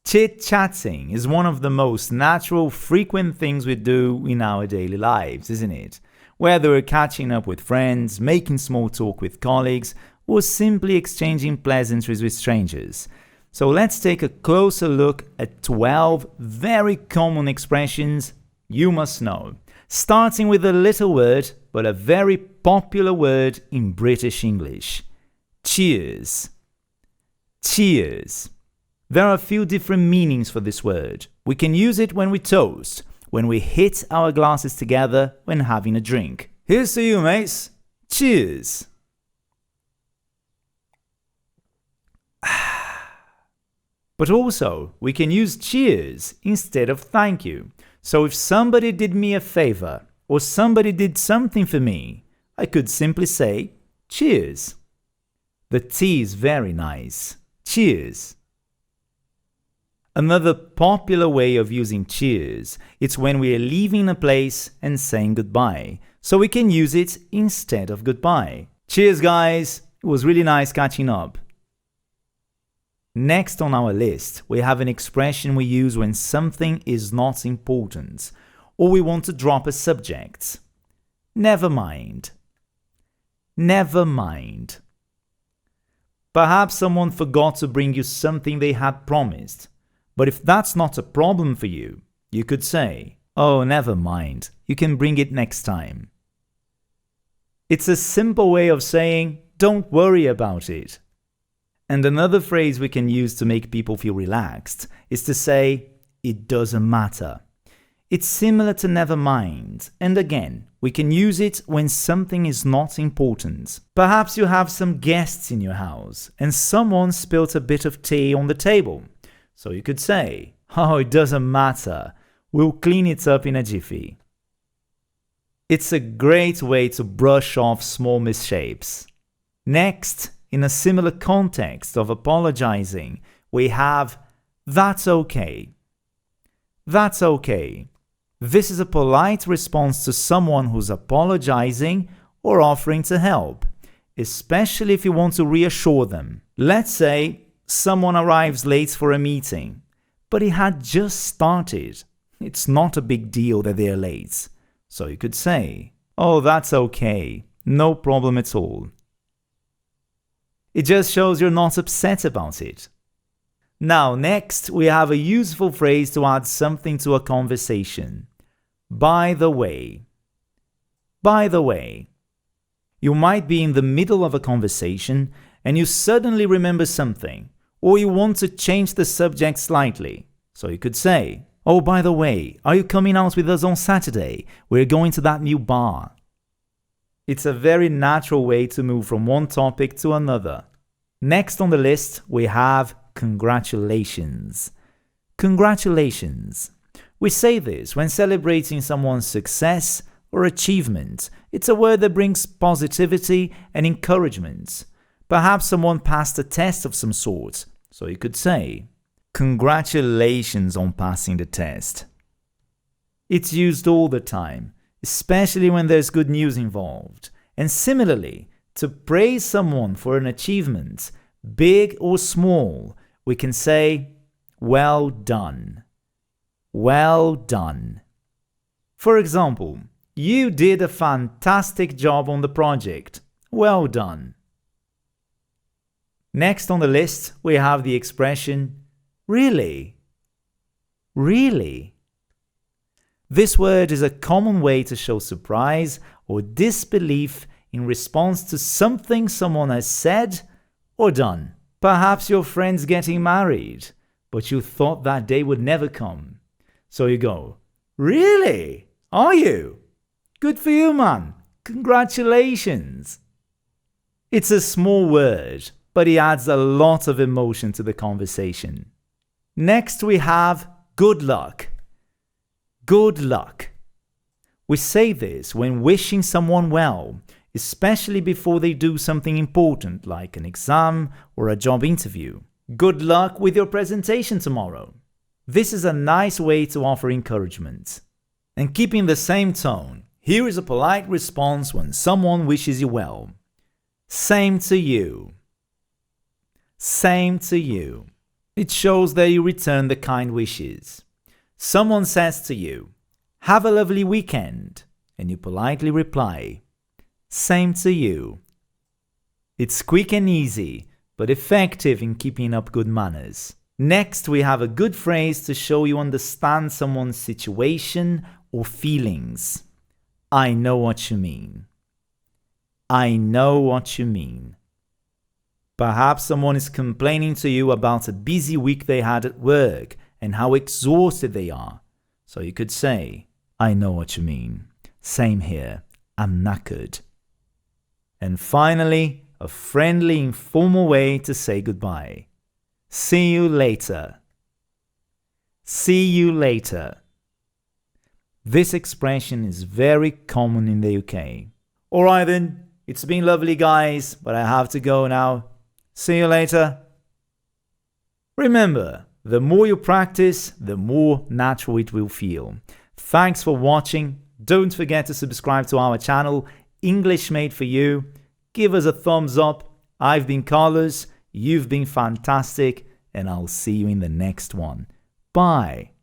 Chit-chatting is one of the most natural, frequent things we do in our daily lives, isn't it? Whether we're catching up with friends, making small talk with colleagues, or simply exchanging pleasantries with strangers. So let's take a closer look at 12 very common expressions you must know, starting with a little word, but a very popular word in British English. Cheers. Cheers. There are a few different meanings for this word. We can use it when we toast, when we hit our glasses together when having a drink. Here's to you, mates. Cheers. But also, we can use cheers instead of thank you. So if somebody did me a favor, or somebody did something for me, I could simply say, cheers. The tea is very nice. Cheers. Another popular way of using cheers is when we are leaving a place and saying goodbye, so we can use it instead of goodbye. Cheers, guys! It was really nice catching up. Next on our list, we have an expression we use when something is not important, or we want to drop a subject. Never mind. Never mind. Perhaps someone forgot to bring you something they had promised. But if that's not a problem for you, you could say, oh, never mind, you can bring it next time. It's a simple way of saying, don't worry about it. And another phrase we can use to make people feel relaxed is to say, it doesn't matter. It's similar to never mind, and again, we can use it when something is not important. Perhaps you have some guests in your house, and someone spilt a bit of tea on the table. So you could say, oh, it doesn't matter. We'll clean it up in a jiffy. It's a great way to brush off small misshapes. Next, in a similar context of apologizing, we have, that's okay. That's okay. This is a polite response to someone who's apologizing or offering to help, especially if you want to reassure them. Let's say, someone arrives late for a meeting, but it had just started. It's not a big deal that they're late. So you could say, oh, that's okay. No problem at all. It just shows you're not upset about it. Now, next, we have a useful phrase to add something to a conversation. By the way. By the way. You might be in the middle of a conversation and you suddenly remember something, or you want to change the subject slightly. So you could say, oh, by the way, are you coming out with us on Saturday? We're going to that new bar. It's a very natural way to move from one topic to another. Next on the list, we have congratulations. Congratulations. We say this when celebrating someone's success or achievement. It's a word that brings positivity and encouragement. Perhaps someone passed a test of some sort, so you could say, congratulations on passing the test. It's used all the time, especially when there's good news involved. And similarly, to praise someone for an achievement, big or small, we can say, well done. Well done. For example, you did a fantastic job on the project. Well done. Next on the list, we have the expression, really? Really? This word is a common way to show surprise or disbelief in response to something someone has said or done. Perhaps your friend's getting married, but you thought that day would never come. So you go, really? Are you? Good for you, man. Congratulations. It's a small word, but it adds a lot of emotion to the conversation. Next we have good luck. Good luck. We say this when wishing someone well, especially before they do something important like an exam or a job interview. Good luck with your presentation tomorrow. This is a nice way to offer encouragement. And keeping the same tone, here is a polite response when someone wishes you well. Same to you. Same to you. It shows that you return the kind wishes. Someone says to you, "Have a lovely weekend," and you politely reply, "Same to you." It's quick and easy, but effective in keeping up good manners. Next, we have a good phrase to show you understand someone's situation or feelings. I know what you mean. I know what you mean. Perhaps someone is complaining to you about a busy week they had at work and how exhausted they are. So you could say, I know what you mean. Same here. I'm knackered. And finally, a friendly, informal way to say goodbye. See you later. See you later. This expression is very common in the UK. Alright then, it's been lovely guys, but I have to go now. See you later. Remember, the more you practice, the more natural it will feel. Thanks for watching. Don't forget to subscribe to our channel, English Made for You. Give us a thumbs up. I've been Carlos, you've been fantastic, and I'll see you in the next one. Bye.